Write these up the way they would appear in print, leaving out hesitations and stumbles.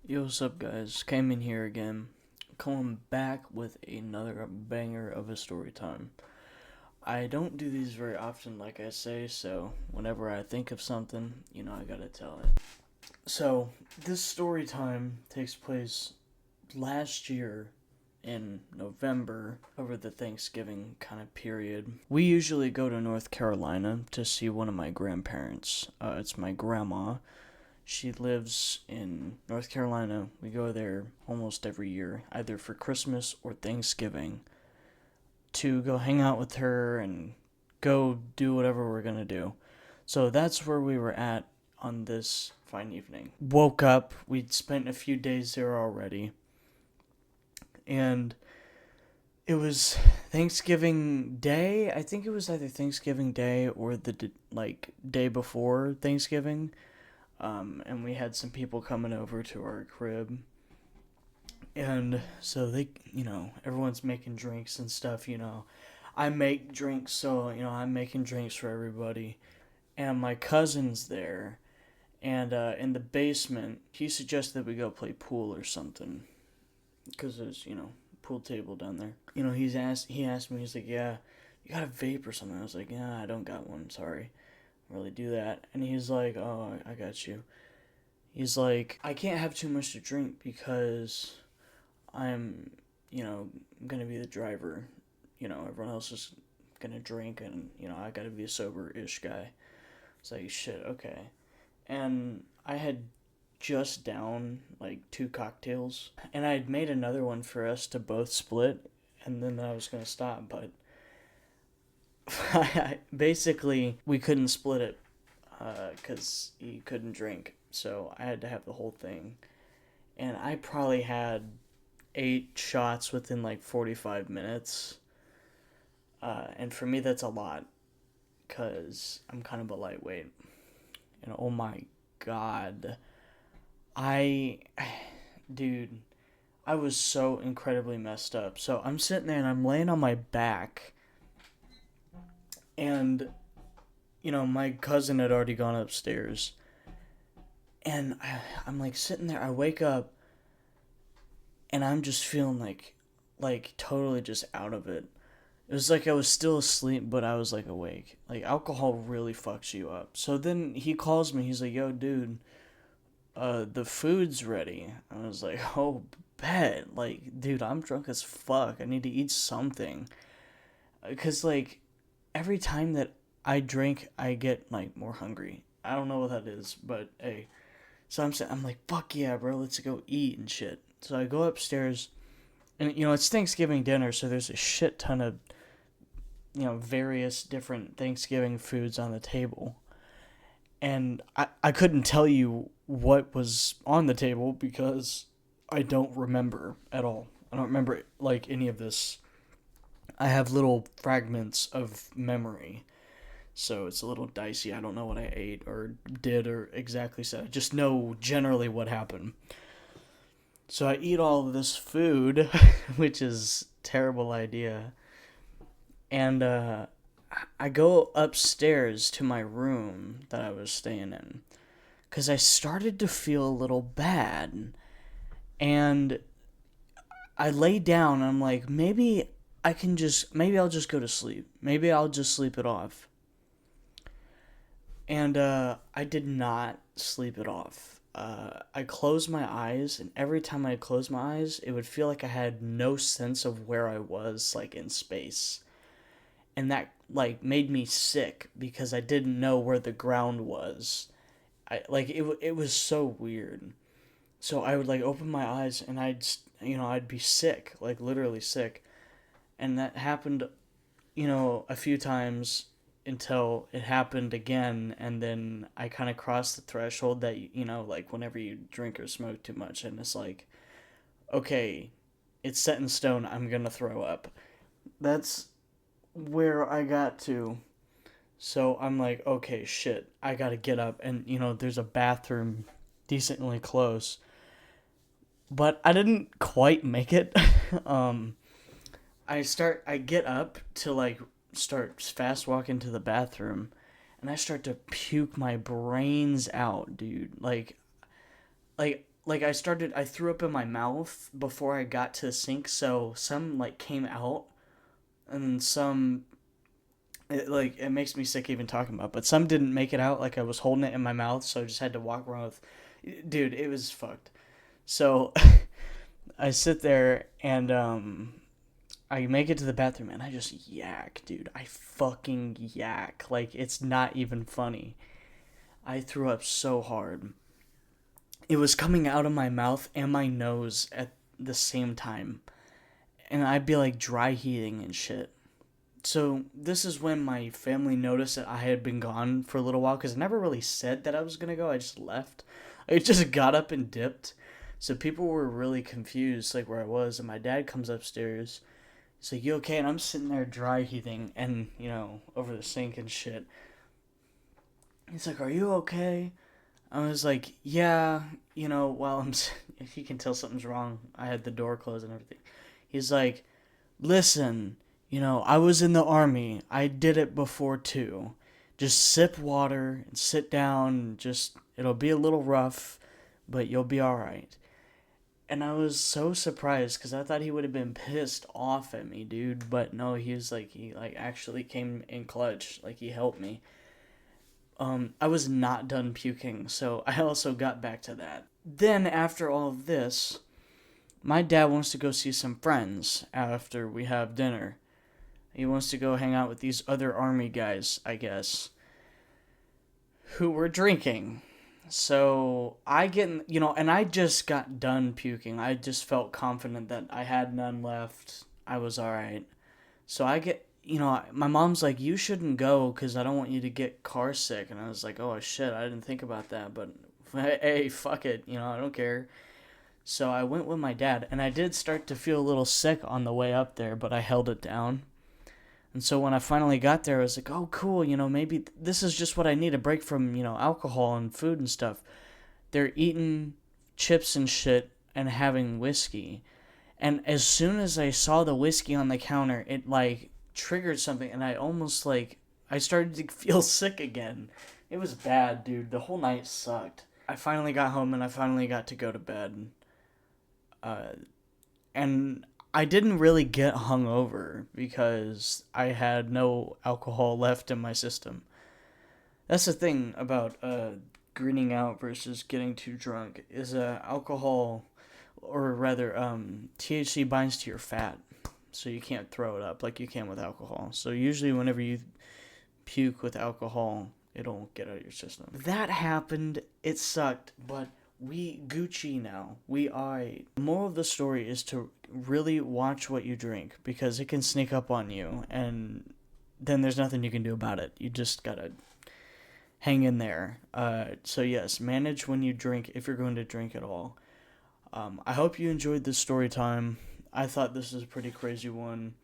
Yo, what's up, guys? Came in here again. Coming back with another banger of a story time. I don't do these very often, like I say, so whenever I think of something, I gotta tell it. So, this story time takes place last year in November over the Thanksgiving kind of period. We usually go to North Carolina to see one of my grandparents. It's my grandma. She lives in North Carolina. We go there almost every year, either for Christmas or Thanksgiving, to go hang out with her and go do whatever we're going to do. So that's where we were at on this fine evening. Woke up, we'd spent a few days there already, and it was Thanksgiving Day. I think it was either Thanksgiving Day or the day before Thanksgiving. And we had some people coming over to our crib. And so everyone's making drinks and stuff. I make drinks, so, I'm making drinks for everybody. And my cousin's there. And in the basement, he suggested that we go play pool or something. Because there's, pool table down there. He asked me, he's like, yeah, you got a vape or something? I was like, yeah, I don't got one, sorry. Really do that. And he's like, oh, I got you. He's like, I can't have too much to drink because I'm, gonna be the driver. Everyone else is gonna drink and, I gotta be a sober-ish guy. It's like, shit, okay. And I had just down like 2 cocktails and I had made another one for us to both split and then I was gonna stop, but basically we couldn't split it because he couldn't drink, so I had to have the whole thing. And I probably had 8 shots within like 45 minutes. And for me, that's a lot because I'm kind of a lightweight. And oh my god, I, dude, I was so incredibly messed up. So I'm sitting there and I'm laying on my back, and my cousin had already gone upstairs. And I'm like sitting there. I wake up and I'm just feeling like totally just out of it. It was like I was still asleep, but I was like awake. Like alcohol really fucks you up. So then he calls me. He's like, "Yo, dude, the food's ready." I was like, "Oh, bet." Like, dude, I'm drunk as fuck. I need to eat something. Cause like every time that I drink, I get like more hungry. I don't know what that is, but hey. So I'm like, fuck yeah, bro, let's go eat and shit. So I go upstairs, and it's Thanksgiving dinner, so there's a shit ton of various different Thanksgiving foods on the table, and I couldn't tell you what was on the table because I don't remember at all. I don't remember like any of this. I have little fragments of memory. So it's a little dicey. I don't know what I ate or did or exactly said. I just know generally what happened. So I eat all of this food, which is a terrible idea. And I go upstairs to my room that I was staying in. Because I started to feel a little bad. And I lay down and I'm like, maybe I'll just go to sleep. Maybe I'll just sleep it off. And I did not sleep it off. I closed my eyes, and every time I closed my eyes, it would feel like I had no sense of where I was, like in space. And that like made me sick because I didn't know where the ground was. It was so weird. So I would like open my eyes, and I'd be sick, like literally sick. And that happened, a few times until it happened again, and then I kind of crossed the threshold that like whenever you drink or smoke too much, and it's like, okay, it's set in stone. I'm gonna throw up. That's where I got to. So I'm like, okay, shit, I gotta get up, and there's a bathroom decently close, but I didn't quite make it. um, I get up to like start fast walking to the bathroom, and I start to puke my brains out, dude. Like like I threw up in my mouth before I got to the sink, so some like came out, and some it makes me sick even talking about, but some didn't make it out. Like I was holding it in my mouth, so I just had to walk around with, dude, it was fucked. So I sit there and I make it to the bathroom and I just yak, dude. I fucking yak. Like it's not even funny. I threw up so hard. It was coming out of my mouth and my nose at the same time. And I'd be like dry heaving and shit. So this is when my family noticed that I had been gone for a little while because I never really said that I was gonna go. I just left. I just got up and dipped. So people were really confused, like where I was. And my dad comes upstairs. He's like, "You okay?" And I'm sitting there dry heaving and over the sink and shit. He's like, "Are you okay?" I was like, "Yeah." While if you can tell something's wrong, I had the door closed and everything. He's like, "Listen. I was in the army. I did it before too. Just sip water and sit down. It'll be a little rough, but you'll be alright." And I was so surprised because I thought he would have been pissed off at me, dude. But no, he actually came in clutch. Like he helped me. I was not done puking, so I also got back to that. Then after all of this, my dad wants to go see some friends after we have dinner. He wants to go hang out with these other army guys, I guess, who were drinking. So I get, and I just got done puking. I just felt confident that I had none left. I was alright. So I get, my mom's like, "You shouldn't go because I don't want you to get car sick." And I was like, "Oh shit, I didn't think about that." But hey, fuck it. I don't care. So I went with my dad, and I did start to feel a little sick on the way up there, but I held it down. And so when I finally got there, I was like, "Oh, cool, maybe this is just what I need, a break from, alcohol and food and stuff." They're eating chips and shit and having whiskey. And as soon as I saw the whiskey on the counter, it, triggered something, and I almost, I started to feel sick again. It was bad, dude. The whole night sucked. I finally got home, and I finally got to go to bed. And I didn't really get hungover because I had no alcohol left in my system. That's the thing about greening out versus getting too drunk is alcohol, or rather THC binds to your fat, so you can't throw it up like you can with alcohol. So usually whenever you puke with alcohol, it'll get out of your system. That happened. It sucked, but we Gucci now. We alright. The moral of the story is to really watch what you drink because it can sneak up on you, and then there's nothing you can do about it. You just gotta hang in there. So yes, manage when you drink if you're going to drink at all. I hope you enjoyed this story time. I thought this was a pretty crazy one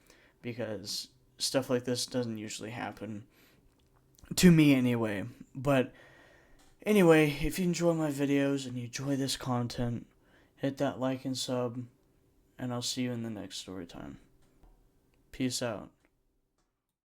because stuff like this doesn't usually happen. To me anyway. But anyway, if you enjoy my videos and you enjoy this content, hit that like and sub, and I'll see you in the next story time. Peace out.